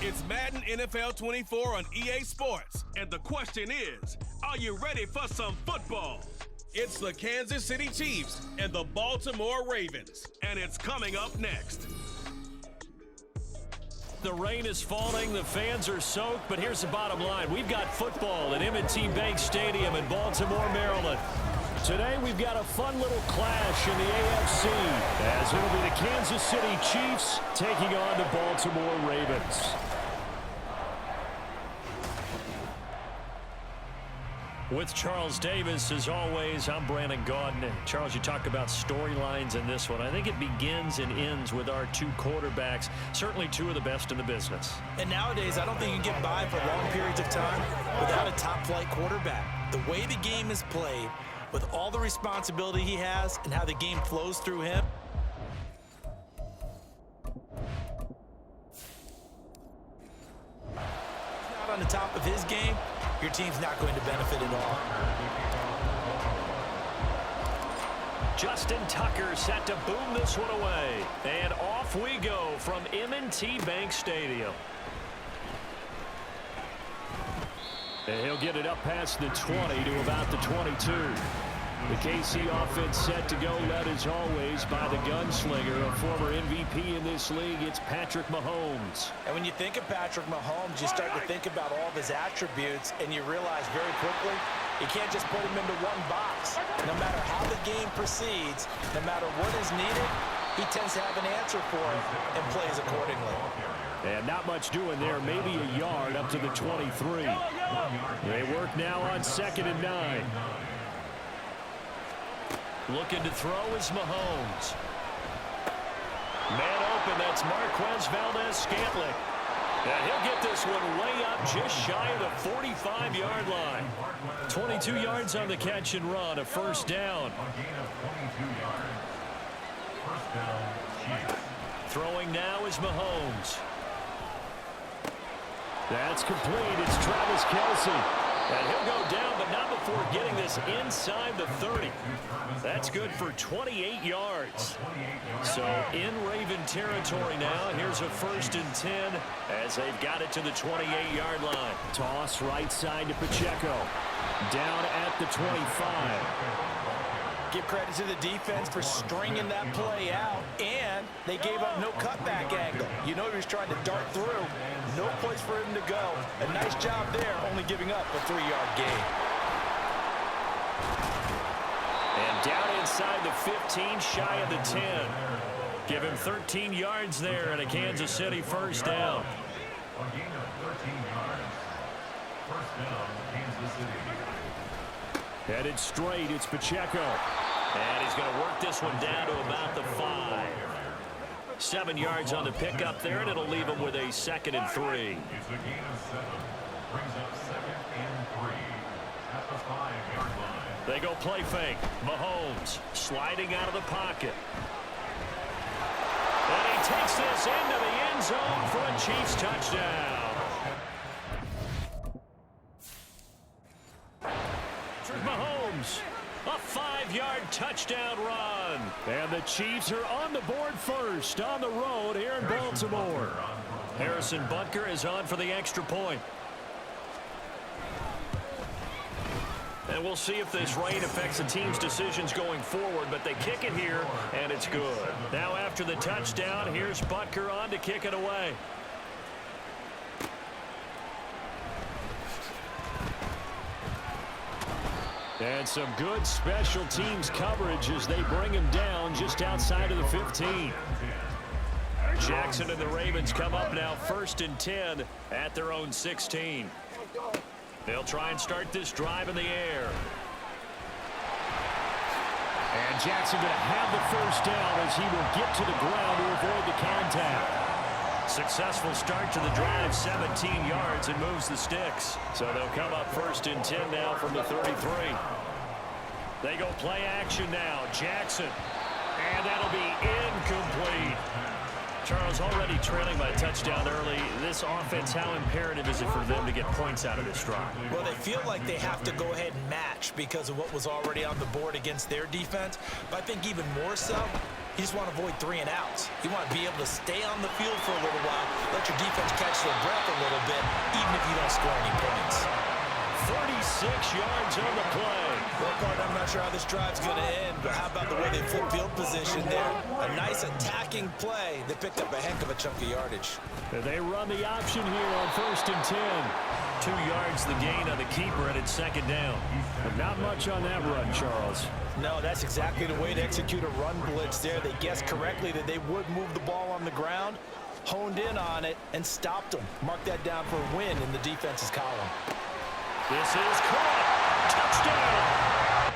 It's Madden NFL 24 on EA Sports. And the question is, are you ready for some football? It's the Kansas City Chiefs and the Baltimore Ravens. And it's coming up next. The rain is falling, the fans are soaked, but here's the bottom line. We've got football at M&T Bank Stadium in Baltimore, Maryland. Today we've got a fun little clash in the AFC, as it'll be the Kansas City Chiefs taking on the Baltimore Ravens. With Charles Davis, as always, I'm Brandon Gaudin. Charles, you talk about storylines in this one. I think it begins and ends with our two quarterbacks, certainly two of the best in the business. And nowadays, I don't think you can get by for long periods of time without a top-flight quarterback. The way the game is played, with all the responsibility he has and how the game flows through him. Not on the top of his game, your team's not going to benefit at all. Justin Tucker set to boom this one away. And off we go from M&T Bank Stadium. And he'll get it up past the 20 to about the 22. The KC offense set to go, led as always by the gunslinger, a former MVP in this league. It's Patrick Mahomes. And when you think of Patrick Mahomes, you start to think about all of his attributes, and you realize very quickly you can't just put him into one box. No matter how the game proceeds, no matter what is needed, he tends to have an answer for it and plays accordingly. And not much doing there, maybe a yard up to the 23. They work now on 2nd and 9. Looking to throw is Mahomes. Man open, that's Marquez Valdez-Scantling. And he'll get this one way up just shy of the 45-yard line. 22 yards on the catch and run, a first down. Throwing now is Mahomes. That's complete. It's Travis Kelce. And he'll go down, but not before getting this inside the 30. That's good for 28 yards. So in Raven territory now, here's a 1st and 10 as they've got it to the 28-yard line. Toss right side to Pacheco. Down at the 25. Give credit to the defense for stringing that play out, and they gave up no cutback angle. You know he was trying to dart through. No place for him to go. A nice job there, only giving up a 3-yard gain. And down inside the 15, shy of the 10. Give him 13 yards there and a Kansas City first down. A gain of 13 yards. First down, Kansas City. Headed straight, it's Pacheco. And he's going to work this one down to about the 5. 7 yards on the pickup there, and it'll leave him with a 2nd and 3. It's a gain of 7. Brings up 2nd and 3 at the 5-yard line. They go play fake. Mahomes sliding out of the pocket. And he takes this into the end zone for a Chiefs touchdown. Mahomes, a 5-yard touchdown run. And the Chiefs are on the board first on the road here in Baltimore. Harrison Butker is on for the extra point. And we'll see if this rain affects the team's decisions going forward, but they kick it here, and it's good. Now after the touchdown, here's Butker on to kick it away. And some good special teams coverage as they bring him down just outside of the 15. Jackson and the Ravens come up now 1st and 10 at their own 16. They'll try and start this drive in the air. And Jackson going to have the first down as he will get to the ground to avoid the contact. Successful start to the drive, 17 yards, and moves the sticks. So they'll come up 1st and 10 now from the 33. They go play action now. Jackson. And that'll be incomplete. Charles, already trailing by a touchdown early. This offense, how imperative is it for them to get points out of this drive? Well, they feel like they have to go ahead and match because of what was already on the board against their defense. But I think even more so, You just want to avoid 3 and outs. You want to be able to stay on the field for a little while, let your defense catch their breath a little bit, even if you don't score any points. 36 yards on the play. Well, partner, I'm not sure how this drive's going to end, but how about the way they flip field position there? A nice attacking play. They picked up a heck of a chunk of yardage. They run the option here on 1st and 10. 2 yards the gain on the keeper, and it's 2nd down. But not much on that run, Charles. No, that's exactly the way to execute a run blitz there. They guessed correctly that they would move the ball on the ground, honed in on it, and stopped them. Mark that down for a win in the defense's column. This is caught. Touchdown.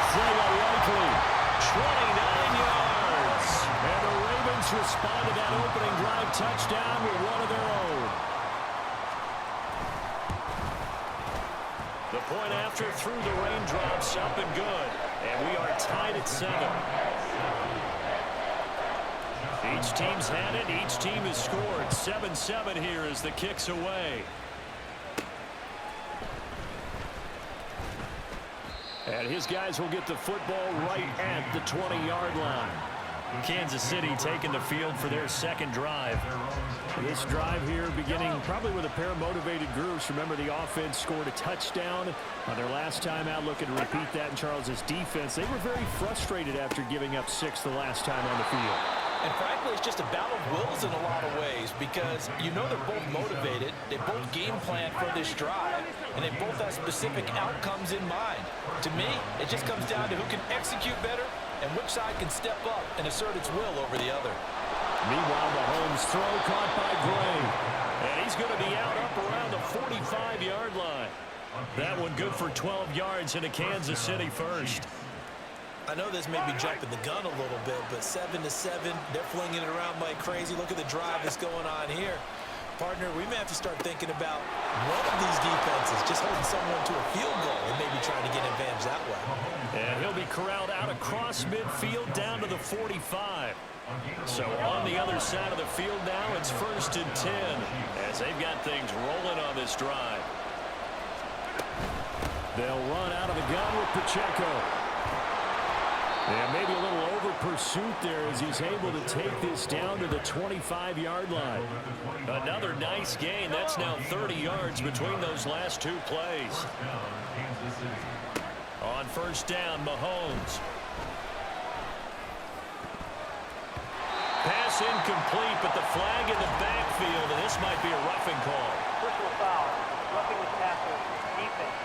Zilla likely. 29 yards. And the Ravens respond to that opening drive touchdown with one of their own. The point after through the raindrops, up and good. And we are tied at 7. Each team's had it. Each team has scored. 7-7 here as the kick's away. And his guys will get the football right at the 20-yard line. Kansas City taking the field for their 2nd drive. This drive here beginning probably with a pair of motivated groups. Remember, the offense scored a touchdown on their last time out, looking to repeat that in Charles's defense. They were very frustrated after giving up 6 the last time on the field. And frankly, it's just a battle of wills in a lot of ways because you know they're both motivated, they both game plan for this drive, and they both have specific outcomes in mind. To me, it just comes down to who can execute better and which side can step up and assert its will over the other. Meanwhile, Mahomes' throw caught by Gray. And he's going to be out up around the 45-yard line. That one good for 12 yards into Kansas City first. I know this may be jumping the gun a little bit, but 7-7, they're flinging it around like crazy. Look at the drive that's going on here. Partner, we may have to start thinking about one of these defenses just holding someone to a field goal and maybe trying to get an advantage that way. And he'll be corralled out across midfield down to the 45. So on the other side of the field now, it's 1st and 10 as they've got things rolling on this drive. They'll run out of the gun with Pacheco. And maybe a little over pursuit there as he's able to take this down to the 25-yard line. Another nice gain. That's now 30 yards between those last 2 plays. On 1st down, Mahomes. Pass incomplete, but the flag in the backfield, and this might be a roughing call. Personal foul, roughing the passer, defense.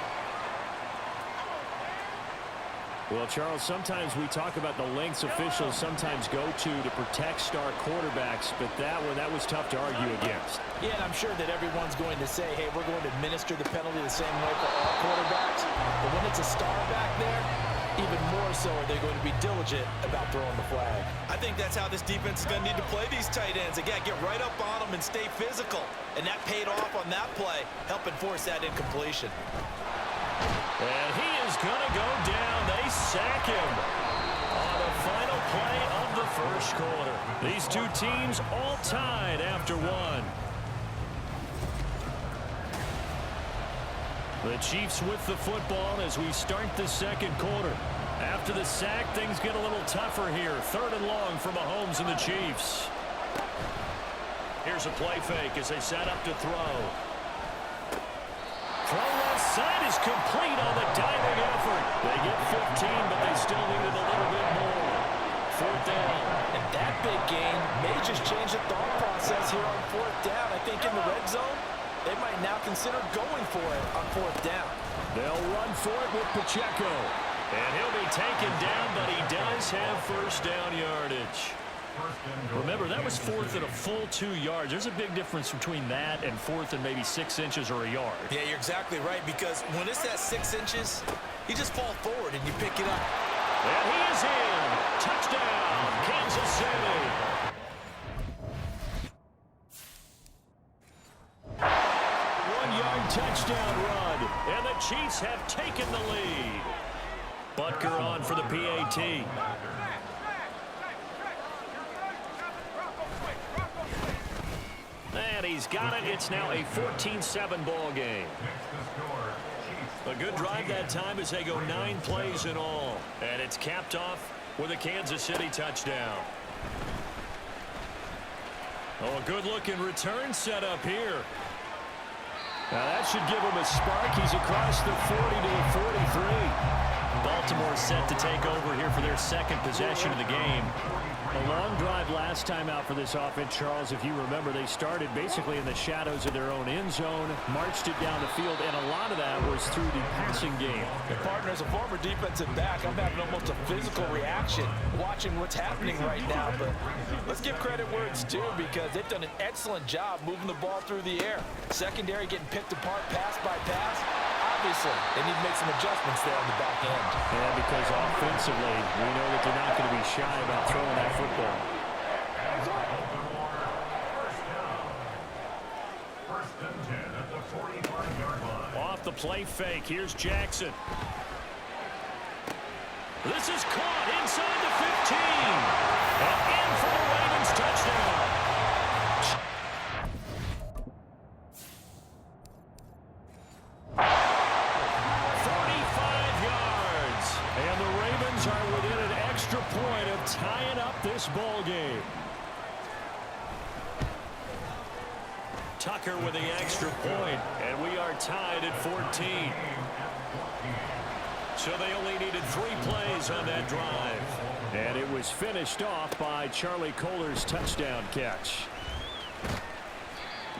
Well, Charles, sometimes we talk about the lengths officials sometimes go to protect star quarterbacks, but that was tough to argue against. Yeah, and I'm sure that everyone's going to say, hey, we're going to administer the penalty the same way for all quarterbacks. But when it's a star back there, even more so are they going to be diligent about throwing the flag. I think that's how this defense is going to need to play these tight ends. Again, get right up on them and stay physical. And that paid off on that play, helping force that incompletion. And he is going to go down. They sack him on the final play of the 1st quarter. These 2 teams all tied after 1. The Chiefs with the football as we start the 2nd quarter. After the sack, things get a little tougher here. 3rd and long for Mahomes and the Chiefs. Here's a play fake as they set up to throw. Throw left side is complete on the diving effort. They get 15, but they still needed a little bit more. 4th down. And that big gain may just change the thought process here on 4th down. I think in the red zone, they might now consider going for it on 4th down. They'll run for it with Pacheco. And he'll be taken down, but he does have 1st down yardage. Remember, that was 4th at a full 2 yards. There's a big difference between that and 4th and maybe 6 inches or a yard. Yeah, you're exactly right, because when it's at 6 inches, you just fall forward and you pick it up. And he is in. Touchdown, Kansas City. 1-yard touchdown run, and the Chiefs have taken the lead. Butker on for the PAT. And he's got it. It's now a 14-7 ball game. Next to score, Chiefs A good drive that time as they go 9 plays in all. And it's capped off with a Kansas City touchdown. Oh, a good-looking return set up here. Now that should give him a spark. He's across the 40 to the 43. Baltimore set to take over here for their second possession of the game. A long drive last time out for this offense, Charles. If you remember, they started basically in the shadows of their own end zone, marched it down the field, and a lot of that was through the passing game. The partner, as a former defensive back, I'm having almost a physical reaction watching what's happening right now. But let's give credit where it's due, because they've done an excellent job moving the ball through the air. Secondary getting picked apart pass by pass. Obviously, they need to make some adjustments there on the back end. Yeah, because offensively, we know that they're not going to be shy about throwing that football. First and 10 at the 45-yard line. Off the play fake, here's Jackson. This is caught inside the 15. And in for the Ravens touchdown. Point of tying up this ball game. Tucker with the extra point, and we are tied at 14. So they only needed 3 plays on that drive. And it was finished off by Charlie Kohler's touchdown catch.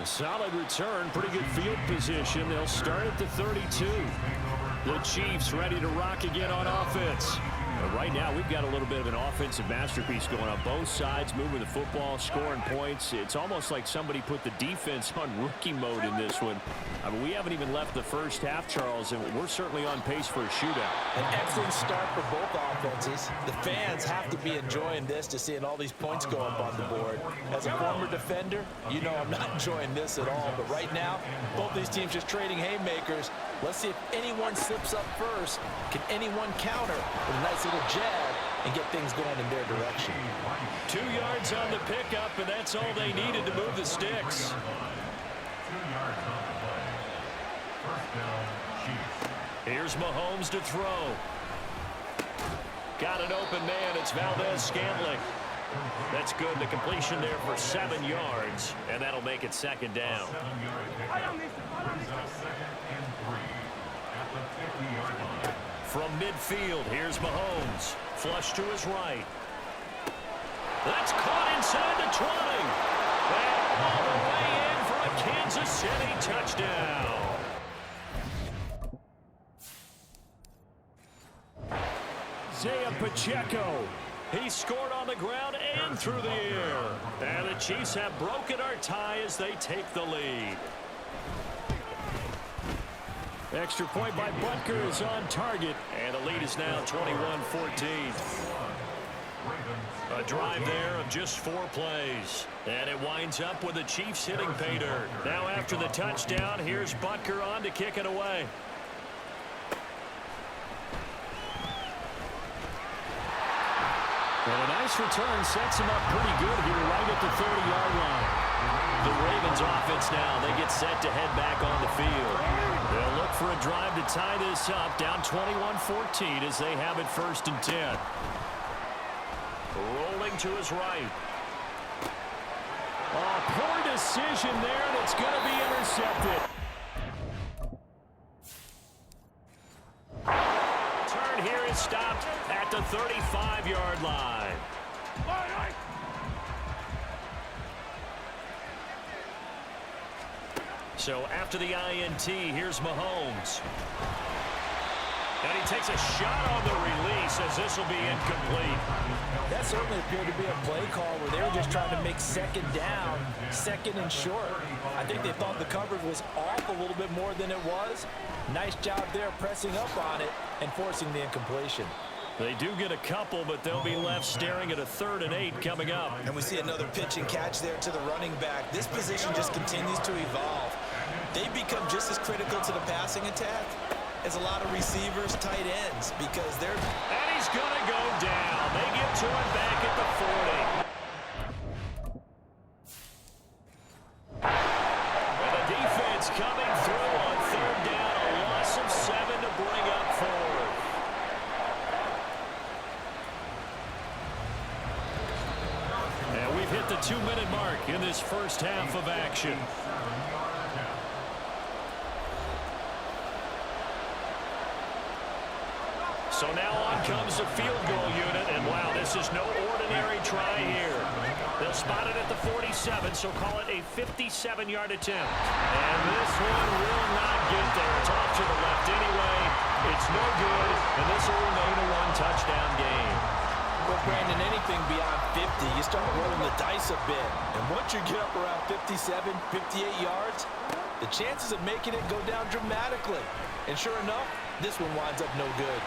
A solid return, pretty good field position. They'll start at the 32. The Chiefs ready to rock again on offense. But right now, we've got a little bit of an offensive masterpiece going on both sides, moving the football, scoring points. It's almost like somebody put the defense on rookie mode in this one. I mean, we haven't even left the first half, Charles, and we're certainly on pace for a shootout. An excellent start for both offenses. The fans have to be enjoying this, to seeing all these points go up on the board. As a former defender, you know I'm not enjoying this at all. But right now, both these teams just trading haymakers. Let's see if anyone slips up first. Can anyone counter with a nice little jab and get things going in their direction? 2 yards on the pickup, and that's all they needed to move the sticks. 2 yards on the play. First down, Chiefs. Here's Mahomes to throw. Got an open man. It's Valdez-Scantling. That's good. The completion there for 7 yards, and that'll make it second down. 7-yard pickup brings up 2nd and 3 at the 50-yard line. From midfield, here's Mahomes. Flush to his right. That's caught inside the 20. And all the way in for a Kansas City touchdown. Isaiah Pacheco. He scored on the ground and through the air. And the Chiefs have broken our tie as they take the lead. Extra point by Butker is on target. And the lead is now 21-14. A drive there of just 4 plays. And it winds up with the Chiefs hitting pay dirt. Now after the touchdown, here's Butker on to kick it away. Well, a nice return sets him up pretty good here right at the 30-yard line. The Ravens offense now, they get set to head back on the field. They'll look for a drive to tie this up, down 21-14 as they have it 1st and 10. Rolling to his right. Oh, poor decision there, and it's going to be intercepted. Turn here is stopped at the 35-yard line. So after the INT, here's Mahomes. And he takes a shot on the release as this will be incomplete. That certainly appeared to be a play call where they were just trying to make second down, second and short. I think they thought the coverage was off a little bit more than it was. Nice job there pressing up on it and forcing the incompletion. They do get a couple, but they'll be left staring at a 3rd and 8 coming up. And we see another pitch and catch there to the running back. This position just continues to evolve. They become just as critical to the passing attack as a lot of receivers, tight ends, because they're... And he's going to go down. They get to him back at the 40. And the defense coming through on 3rd down, a loss of 7 at the 2-minute mark in this first half of action. So now on comes the field goal unit, and wow, this is no ordinary try here. They'll spot it at the 47, so call it a 57-yard attempt. And this one will not get there. It's off to the left anyway. It's no good, and this will remain a one-touchdown game. Well, Brandon, anything beyond 50, you start rolling the dice a bit. And once you get up around 57, 58 yards, the chances of making it go down dramatically. And sure enough, this one winds up no good.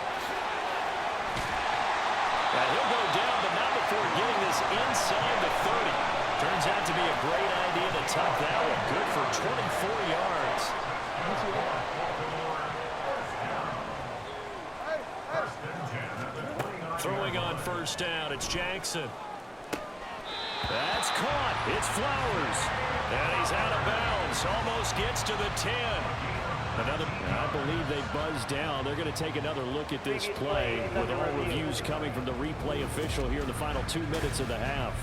And he'll go down, but not before getting this inside the 30. Turns out to be a great idea to tuck that one. Good for 24 yards. Throwing on first down, it's Jackson. That's caught. It's Flowers. And he's out of bounds. Almost gets to the 10. I believe they buzzed down. They're going to take another look at this play with all reviews coming from the replay official here in the final 2 minutes of the half.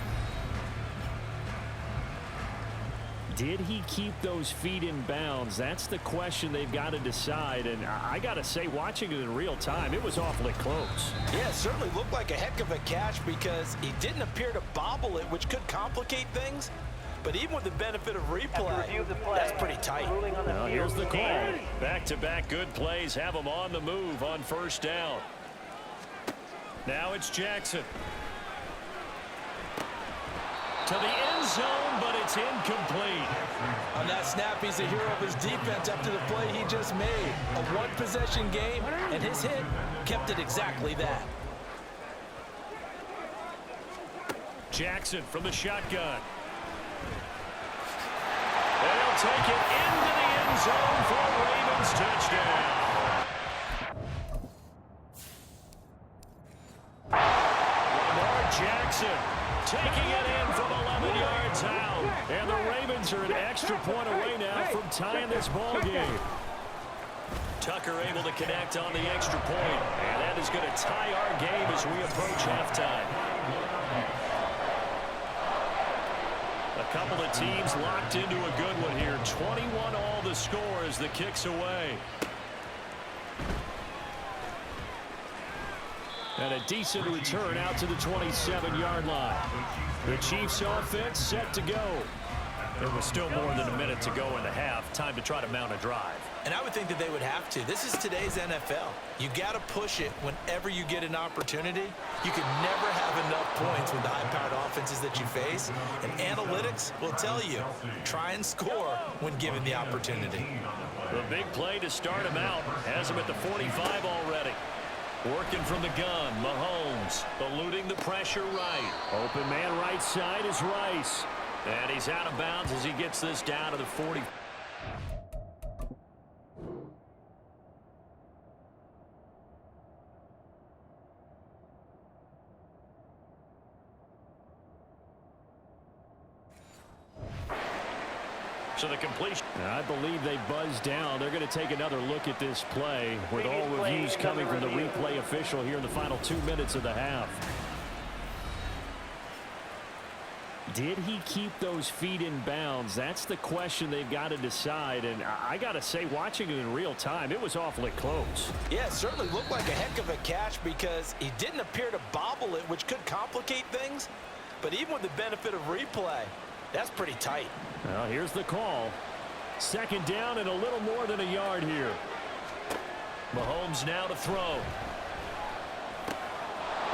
Did he keep those feet in bounds? That's the question they've got to decide. And I got to say, watching it in real time, it was awfully close. Yeah, it certainly looked like a heck of a catch because he didn't appear to bobble it, which could complicate things. But even with the benefit of replay, that's pretty tight. Now here's the call. Back-to-back good plays have them on the move on first down. Now it's Jackson. To the end zone, but it's incomplete. On that snap, he's a hero of his defense after the play he just made. A one-possession game, and his hit kept it exactly that. Jackson from the shotgun. They'll take it into the end zone for a Ravens touchdown. Lamar Jackson taking it in from 11 yards out. And the Ravens are an extra point away now from tying this ball game. Tucker able to connect on the extra point. And that is going to tie our game as we approach halftime. A couple of teams locked into a good one here. 21 all the score as the kick's away. And a decent return out to the 27-yard line. The Chiefs offense set to go. There was still more than a minute to go in the half. Time to try to mount a drive. And I would think that they would have to. This is today's NFL. You got to push it whenever you get an opportunity. You can never have enough points with the high-powered offenses that you face. And analytics will tell you, try and score when given the opportunity. The big play to start him out has him at the 45 already. Working from the gun, Mahomes eluding the pressure right. Open man right side is Rice. And he's out of bounds as he gets this down to the 40. So the completion. I believe they buzzed down. They're going to take another look at this play with all reviews coming from the replay official here in the final 2 minutes of the half. Did he keep those feet in bounds? That's the question they've got to decide. And I got to say, watching it in real time, it was awfully close. Yeah, it certainly looked like a heck of a catch because he didn't appear to bobble it, which could complicate things. But even with the benefit of replay, that's pretty tight. Well, here's the call. Second down and a little more than a yard here. Mahomes now to throw.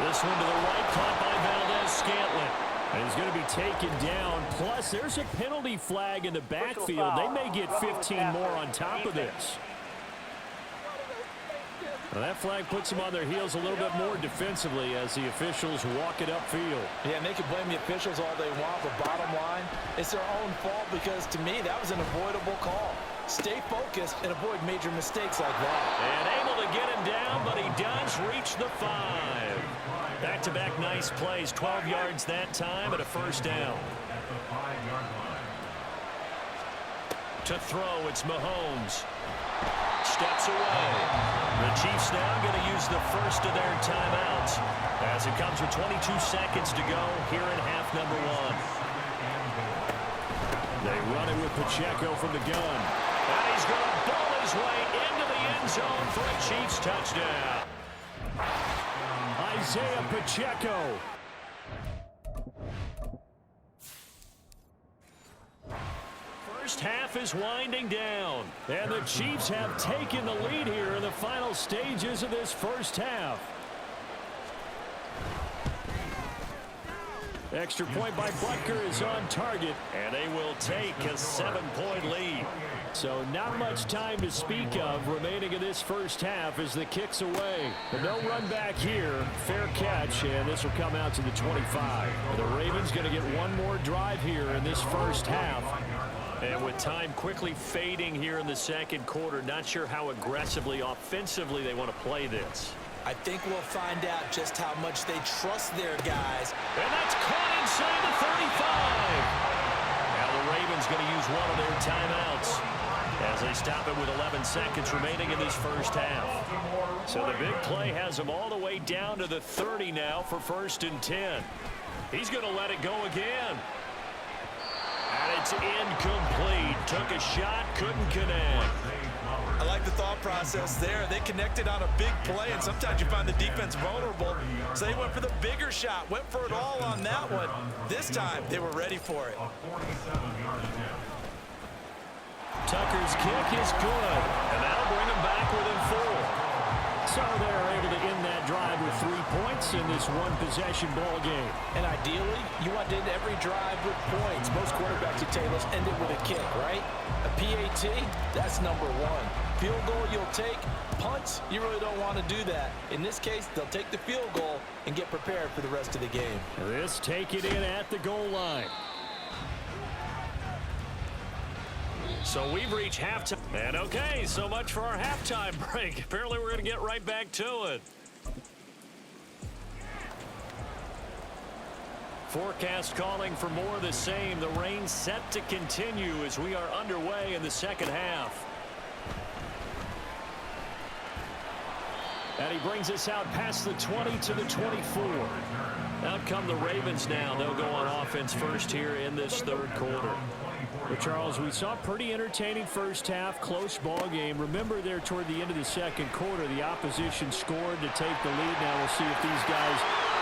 This one to the right, caught by Valdez-Scantling. And he's going to be taken down. Plus, there's a penalty flag in the backfield. They may get 15 more on top of this. Well, that flag puts them on their heels a little bit more defensively as the officials walk it upfield. Yeah, and they can blame the officials all they want, but bottom line, it's their own fault because, to me, that was an avoidable call. Stay focused and avoid major mistakes like that. And able to get him down, but he does reach the 5. Back-to-back nice plays, 12 yards that time and a first down. To throw, it's Mahomes. Steps away. The Chiefs now going to use the first of their timeouts as it comes with 22 seconds to go here in half number 1. with Pacheco from the gun. And he's going to ball his way into the end zone for a Chiefs touchdown. Isaiah Pacheco. First half is winding down, and the Chiefs have taken the lead here in the final stages of this first half. Extra point by Butker is on target, and they will take a 7-point lead. So not much time to speak of remaining in this first half as the kick's away. But no run back here. Fair catch, and this will come out to the 25. The Ravens going to get one more drive here in this first half. And with time quickly fading here in the second quarter, not sure how aggressively, offensively they want to play this. I think we'll find out just how much they trust their guys. And that's caught inside the 35. Now the Ravens going to use one of their timeouts as they stop it with 11 seconds remaining in this first half. So the big play has them all the way down to the 30 now for 1st and 10. He's going to let it go again. And it's incomplete. Took a shot, couldn't connect. I like the thought process there. They connected on a big play, and sometimes you find the defense vulnerable. So they went for the bigger shot, went for it all on that one. This time, they were ready for it. Tucker's kick is good, and that'll bring them back within 4. So they're able to end that drive with 3 points in this one-possession ball game. And ideally, you want to end every drive with points. Most quarterbacks would tell you, let's end it with a kick, right? A PAT, that's number 1. Field goal you'll take. Punts, you really don't want to do that. In this case, they'll take the field goal and get prepared for the rest of the game. This take it in at the goal line. So we've reached halftime. And okay, so much for our halftime break. Apparently we're going to get right back to it. Forecast calling for more of the same. The rain set to continue as we are underway in the second half. And he brings us out past the 20 to the 24. Out come the Ravens now. They'll go on offense first here in this third quarter. Well, Charles, we saw a pretty entertaining first half, close ball game. Remember there toward the end of the second quarter, the opposition scored to take the lead. Now we'll see if these guys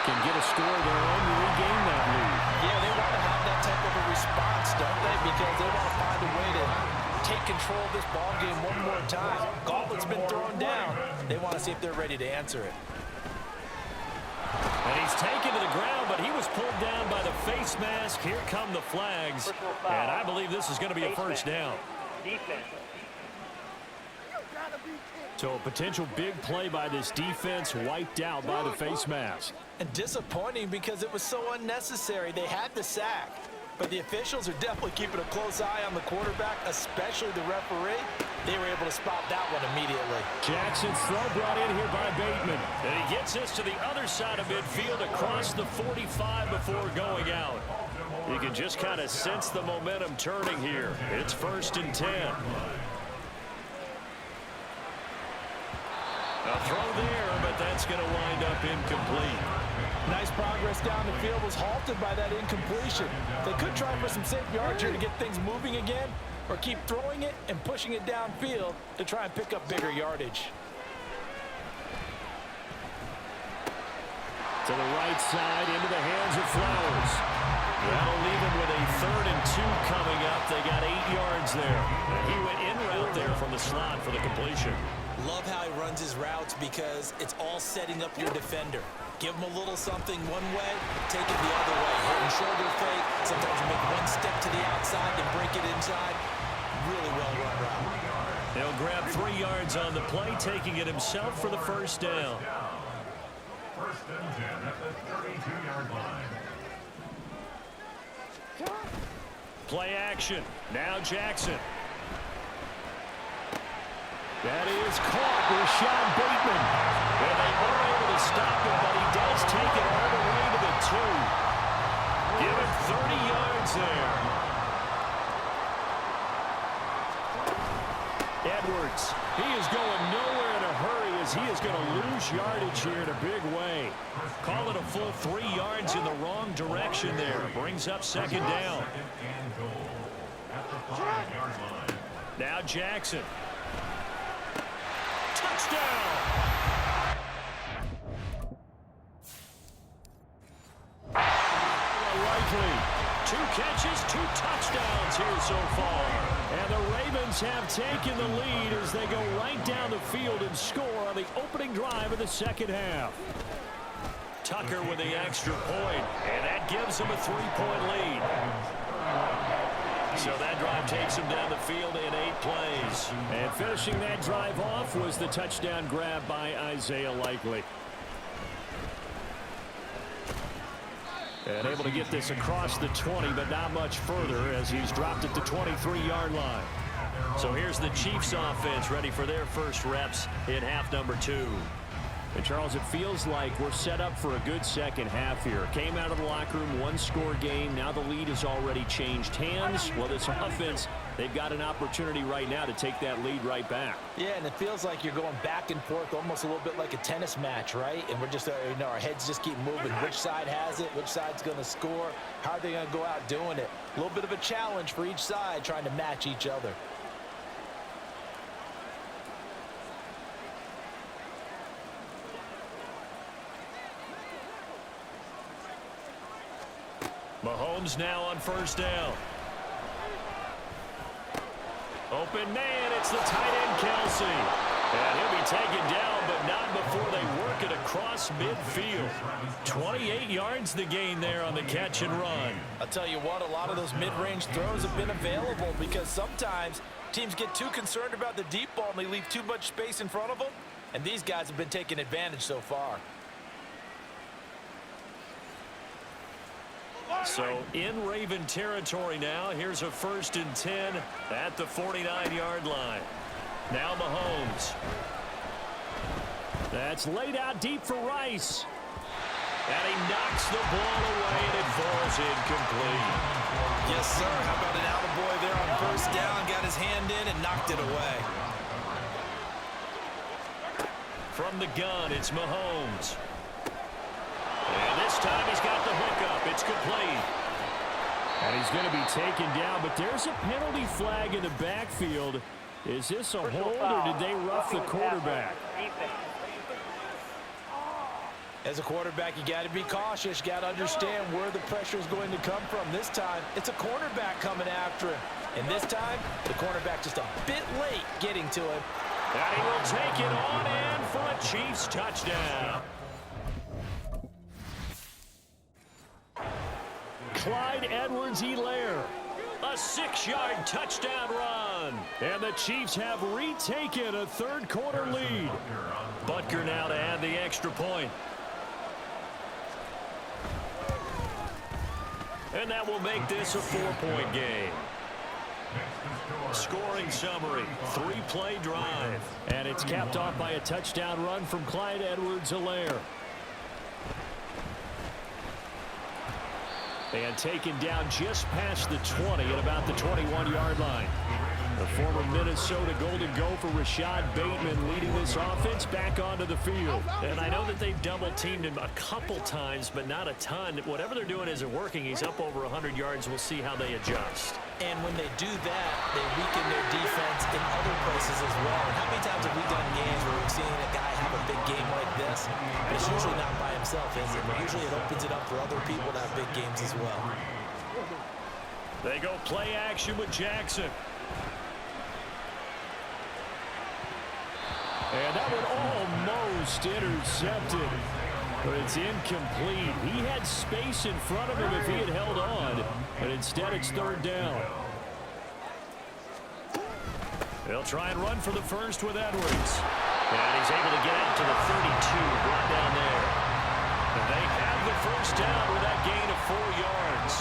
can get a score of their own to regain that lead. Yeah, they want to have that type of a response, don't they? Because they want to find a way to take control of this ball game one more time. Gauntlet's been thrown down. They want to see if they're ready to answer it. And he's taken to the ground, but he was pulled down by the face mask. Here come the flags. And I believe this is going to be a first down. Defense. So a potential big play by this defense wiped out by the face mask. And disappointing because it was so unnecessary. They had the sack. But the officials are definitely keeping a close eye on the quarterback, especially the referee. They were able to spot that one immediately. Jackson's throw brought in here by Bateman. And he gets this to the other side of midfield across the 45 before going out. You can just kind of sense the momentum turning here. It's 1st and 10. A throw there, but that's going to wind up incomplete. Nice progress down the field was halted by that incompletion. They could try for some safe yards here to get things moving again, or keep throwing it and pushing it downfield to try and pick up bigger yardage. To the right side, into the hands of Flowers. That'll leave him with a 3rd and 2 coming up. They got 8 yards there. He went in route there from the slot for the completion. Love how he runs his routes because it's all setting up your defender. Give him a little something one way, take it the other way. Head and shoulder fake. Sometimes you make one step to the outside and break it inside. Really well run route. They'll grab 3 yards on the play, taking it himself for the first down. 1st and 10 at the 32-yard line. Play action. Now Jackson. That is caught with Sean Bateman. And they were able to stop him, but he does take it all the way to the 2. Give him 30 yards there. Edwards, he is going nowhere in a hurry as he is going to lose yardage here in a big way. Call it a full 3 yards in the wrong direction there. Brings up 2nd down. 2nd and goal at the 5-yard line. Now Jackson. Touchdown! Likely. 2 catches, 2 touchdowns here so far. And the Ravens have taken the lead as they go right down the field and score on the opening drive of the second half. Tucker with the extra point, and that gives them a 3-point lead. So that drive takes him down the field in 8 plays. And finishing that drive off was the touchdown grab by Isaiah Likely. And able to get this across the 20, but not much further as he's dropped it to 23-yard line. So here's the Chiefs offense ready for their first reps in half number 2. And Charles, it feels like we're set up for a good second half here. Came out of the locker room, 1-score game. Now the lead has already changed hands. Well, this offense, they've got an opportunity right now to take that lead right back. Yeah, and it feels like you're going back and forth almost a little bit like a tennis match, right? And we're just, our heads just keep moving. Which side has it? Which side's going to score? How are they going to go out doing it? A little bit of a challenge for each side trying to match each other. Mahomes now on first down. Open man, it's the tight end Kelsey. And he'll be taken down, but not before they work it across midfield. 28 yards the gain there on the catch and run. I'll tell you what, a lot of those mid-range throws have been available because sometimes teams get too concerned about the deep ball and they leave too much space in front of them. And these guys have been taking advantage so far. So in Raven territory now. Here's a 1st and 10 at the 49-yard line. Now Mahomes. That's laid out deep for Rice. And he knocks the ball away and it falls incomplete. Yes, sir. How about an attaboy there on first down? Got his hand in and knocked it away. From the gun, it's Mahomes. And this time he's got the hookup. It's complete. And he's going to be taken down, but there's a penalty flag in the backfield. Is this a hold or did they rough the quarterback? As a quarterback, you got to be cautious. You got to understand where the pressure is going to come from. This time, it's a cornerback coming after him. And this time, the cornerback just a bit late getting to him. And he will take it on in for a Chiefs touchdown. Clyde Edwards-Helaire. A 6-yard touchdown run. And the Chiefs have retaken a third-quarter lead. Butker now to add the extra point. And that will make this a 4-point game. Scoring summary, 3-play drive. And it's capped off by a touchdown run from Clyde Edwards-Helaire. And taken down just past the 20 at about the 21-yard line. The former Minnesota Golden Gopher Rashad Bateman leading this offense back onto the field. And I know that they've double-teamed him a couple times, but not a ton. Whatever they're doing isn't working. He's up over 100 yards. We'll see how they adjust. And when they do that, they weaken their defense in other places as well. And how many times have we done games where we've seen a guy have a big game like this? But it's usually not by himself, is it? Usually it opens it up for other people to have big games as well. They go play action with Jackson. And that one almost intercepted, but it's incomplete. He had space in front of him if he had held on, but instead it's third down. They'll try and run for the first with Edwards. And he's able to get out to the 32, brought down there. And they have the first down with that gain of 4 yards.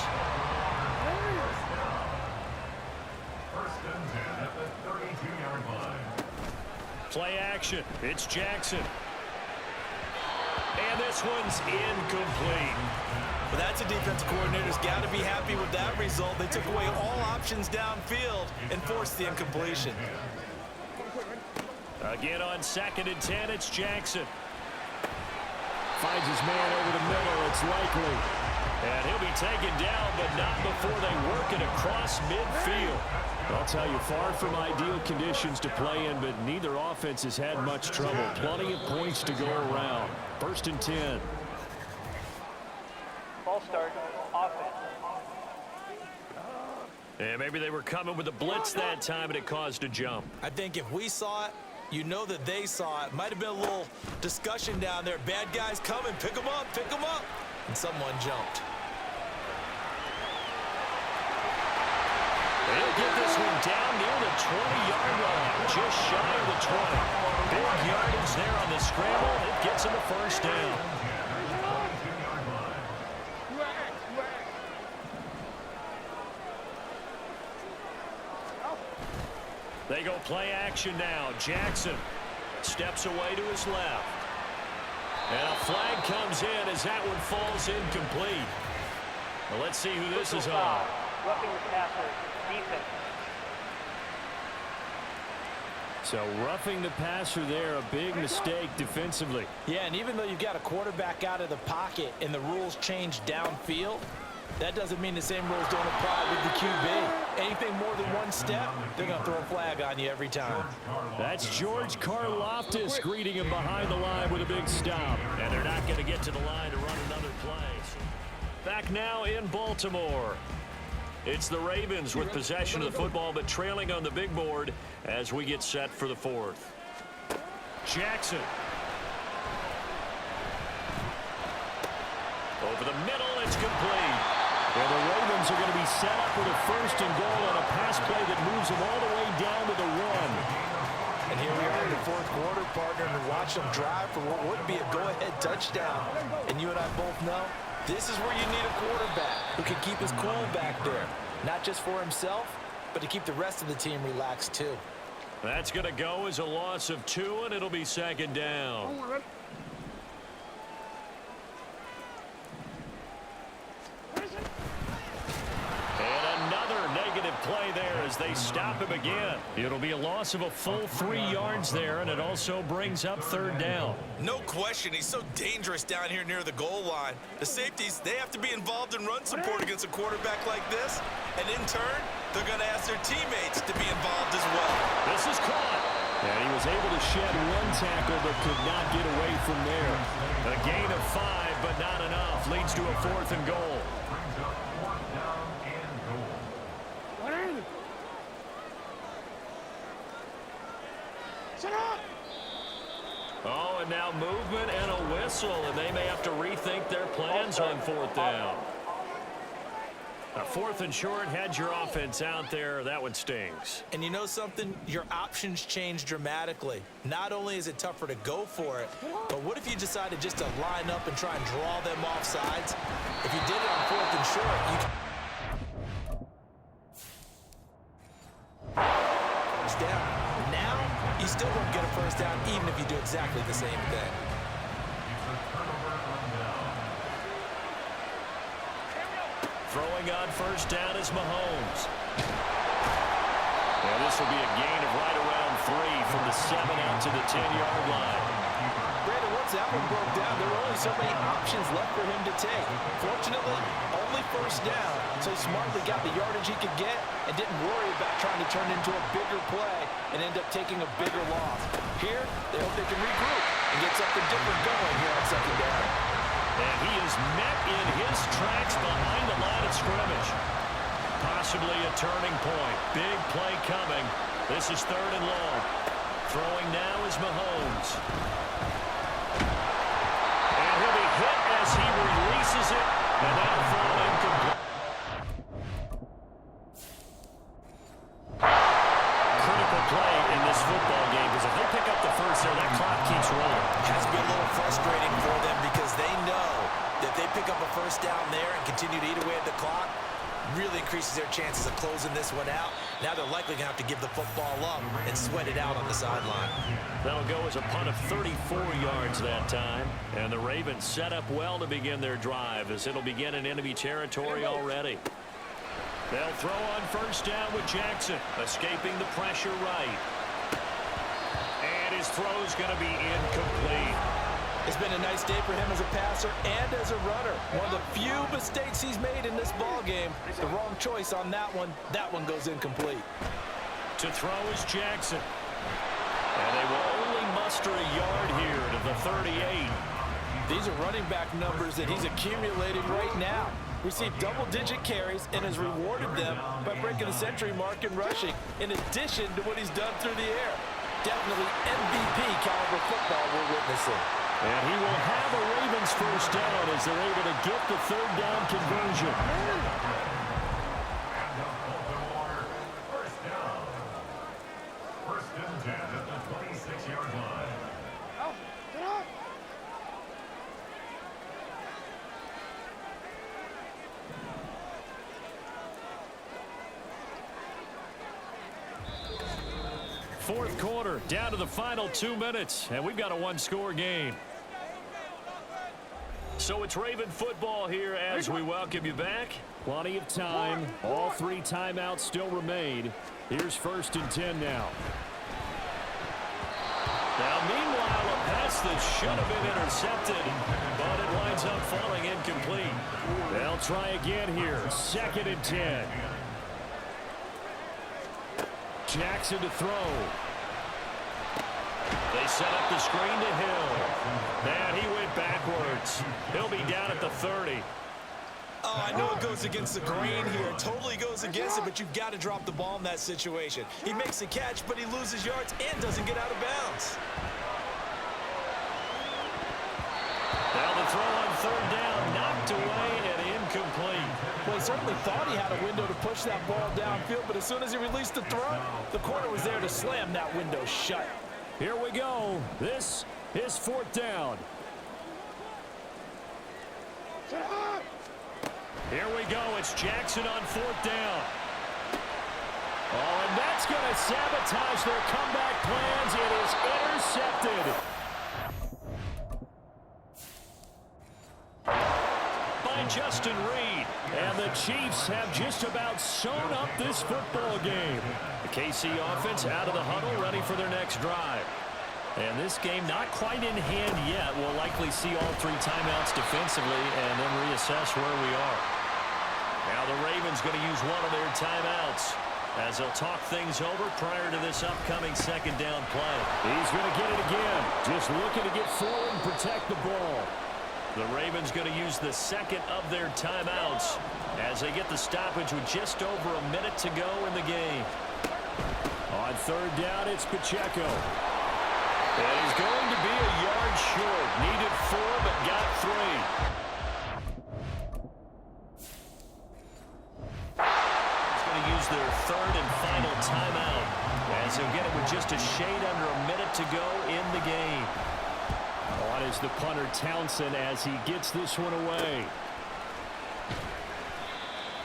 First and 10 at the 32-yard line. Play action. It's Jackson. And this one's incomplete. But that's a defensive coordinator's got to be happy with that result. They took away all options downfield and forced the incompletion. Again on 2nd and 10, it's Jackson. Finds his man over the middle. It's Likely. And he'll be taken down, but not before they work it across midfield. I'll tell you, far from ideal conditions to play in, but neither offense has had much trouble. Plenty of points to go around. 1st and 10. Ball start, offense. And maybe they were coming with a blitz that time, and it caused a jump. I think if we saw it, you know that they saw it. Might have been a little discussion down there. Bad guys coming. Pick them up. Pick them up. And someone jumped. They'll get this one down near the 20-yard line, just shy of the 20. Big yardage there on the scramble. It gets him the first down. They go play action now. Jackson steps away to his left. And a flag comes in as that one falls incomplete. Well, let's see who this is on. Roughing the passer, defense. So roughing the passer there, a big mistake defensively. Yeah, and even though you've got a quarterback out of the pocket and the rules change downfield, that doesn't mean the same rules don't apply with the QB. Anything more than one step, they're going to throw a flag on you every time. That's George Karlaftis greeting him behind the line with a big stop. And they're not going to get to the line to run another play. Back now in Baltimore. It's the Ravens with possession of the football, but trailing on the big board as we get set for the 4th. Jackson. Over the middle, it's complete. Well, the Ravens are going to be set up with a 1st and goal on a pass play that moves them all the way down to the 1. And here we are in the 4th quarter, partner, and watch them drive for what would be a go-ahead touchdown. And you and I both know this is where you need a quarterback who can keep his cool back there. Not just for himself, but to keep the rest of the team relaxed too. That's going to go as a loss of 2, and it'll be 2nd down. And another negative play there as they stop him again. It'll be a loss of a full 3 yards there, and it also brings up 3rd down. No question, he's so dangerous down here near the goal line. The safeties, they have to be involved in run support against a quarterback like this. And in turn, they're going to ask their teammates to be involved as well. This is caught. And he was able to shed 1 tackle but could not get away from there. A gain of 5, but not enough. Leads to a 4th and goal. Oh, and now movement and a whistle, and they may have to rethink their plans on 4th down. A 4th and short, had your offense out there. That one stings. And you know something? Your options change dramatically. Not only is it tougher to go for it, but what if you decided just to line up and try and draw them off sides? If you did it on 4th and short, you first down. Now, you still won't get a first down even if you do exactly the same thing. Throwing on 1st down is Mahomes. And this will be a gain of right around 3 from the 7 out to the 10-yard line. Brandon, once that one broke down, there were only so many options left for him to take. Fortunately, only 1st down, so he smartly got the yardage he could get and didn't worry about trying to turn it into a bigger play and end up taking a bigger loss. Here, they hope they can regroup and get something different going here on 2nd down. And he is met in his tracks behind the line of scrimmage. Possibly a turning point. Big play coming. This is 3rd and long. Throwing now is Mahomes. And he'll be hit as he releases it. And that'll fall incomplete. Critical play in this football game, because if they pick up the first there, that clock keeps rolling. Has to be a little frustrating for them because they know that they pick up a first down there and continue to eat away at the clock, really increases their chances of closing this one out. Now they're likely going to have to give the football up and sweat it out on the sideline. That'll go as a punt of 34 yards that time. And the Ravens set up well to begin their drive as it'll begin in enemy territory already. They'll throw on 1st down with Jackson, escaping the pressure right. And his throw's going to be incomplete. It's been a nice day for him as a passer and as a runner. One of the few mistakes he's made in this ball game. The wrong choice on that one. That one goes incomplete. To throw is Jackson. And they will only muster a yard here to the 38. These are running back numbers that he's accumulating right now. Received double-digit carries and has rewarded them by breaking the century mark in rushing, in addition to what he's done through the air. Definitely MVP caliber football we're witnessing. And he will have a Ravens first down as they're able to get the third down conversion. First down. First and 10 at the 26-yard line. Fourth quarter, down to the final 2 minutes, and we've got a one-score game. So it's Raven football here as we welcome you back. Plenty of time. All 3 timeouts still remain. Here's first and 10 now. Now, meanwhile, a pass that should have been intercepted, but it winds up falling incomplete. They'll try again here. Second and 10. Jackson to throw. They set up the screen to Hill. And he went backwards. He'll be down at the 30. Oh, I know it goes against the grain here. It totally goes against it, but you've got to drop the ball in that situation. He makes the catch, but he loses yards and doesn't get out of bounds. Now the throw on third down, knocked away and incomplete. Well, he certainly thought he had a window to push that ball downfield, but as soon as he released the throw, the corner was there to slam that window shut. Here we go. This is fourth down. Here we go. It's Jackson on fourth down. Oh, and that's going to sabotage their comeback plans. It is intercepted. By Justin Reed. And the Chiefs have just about sewn up this football game. The KC offense out of the huddle, ready for their next drive. And this game not quite in hand yet. We'll likely see all 3 timeouts defensively and then reassess where we are. Now the Ravens going to use one of their timeouts as they'll talk things over prior to this upcoming second down play. He's going to get it again. Just looking to get forward and protect the ball. The Ravens going to use the second of their timeouts as they get the stoppage with just over a minute to go in the game. On third down, it's Pacheco. And he's going to be a yard short. Needed 4, but got 3. He's going to use their third and final timeout as he'll get it with just a shade under a minute to go in the game. On is the punter Townsend as he gets this one away.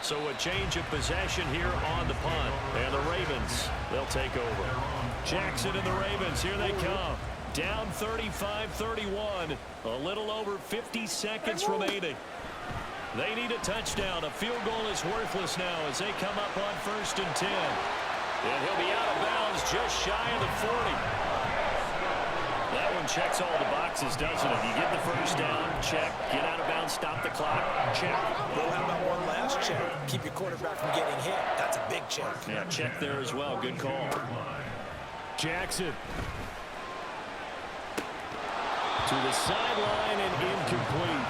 So a change of possession here on the punt. And the Ravens, they'll take over. Jackson and the Ravens, here they come. Down 35-31. A little over 50 seconds remaining. They need a touchdown. A field goal is worthless now as they come up on first and 10. And he'll be out of bounds just shy of the 40. That one checks all the boxes, doesn't it? You get the first down, check. Get out of bounds, stop the clock, check. Well, how about one last check? Keep your quarterback from getting hit. That's a big check. Yeah, check there as well. Good call. Jackson. To the sideline and incomplete.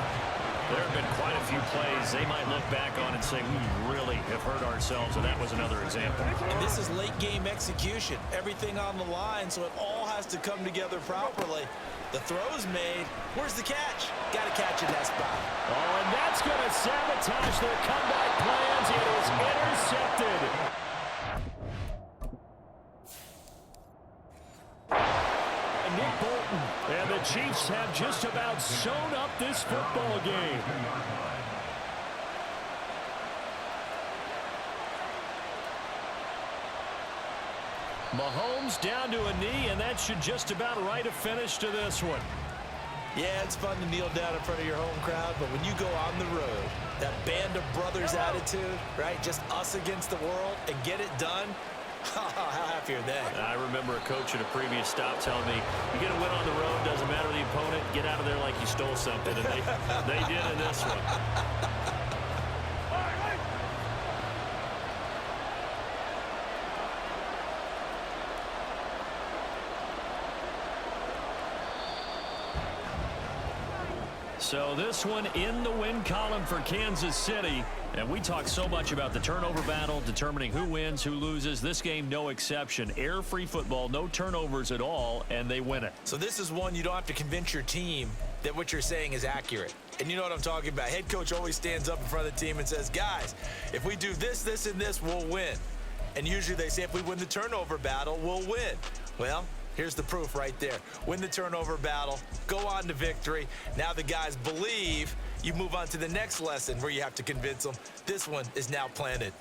There have been quite a few plays they might look back on and say, we really have hurt ourselves, and that was another example. And this is late game execution. Everything on the line, so it all has to come together properly. The throw's made. Where's the catch? Got to catch in that spot. Oh, and that's going to sabotage their comeback plans. It is intercepted. Nick Bolton. And the Chiefs have just about sewn up this football game. Mahomes down to a knee, and that should just about write a finish to this one. Yeah, it's fun to kneel down in front of your home crowd, but when you go on the road, that band of brothers attitude, right, just us against the world, and get it done, How happy are they? I remember a coach at a previous stop telling me, you get a win on the road, doesn't matter the opponent, get out of there like you stole something. And they did in this one. So this one in the win column for Kansas City. And we talk so much about the turnover battle, determining who wins, who loses. This game, no exception. Air-free football, no turnovers at all, and they win it. So this is one you don't have to convince your team that what you're saying is accurate. And you know what I'm talking about. Head coach always stands up in front of the team and says, guys, if we do this, this, and this, we'll win. And usually they say if we win the turnover battle, we'll win. Well, here's the proof right there. Win the turnover battle, go on to victory. Now the guys believe. You move on to the next lesson where you have to convince them. This one is now planted.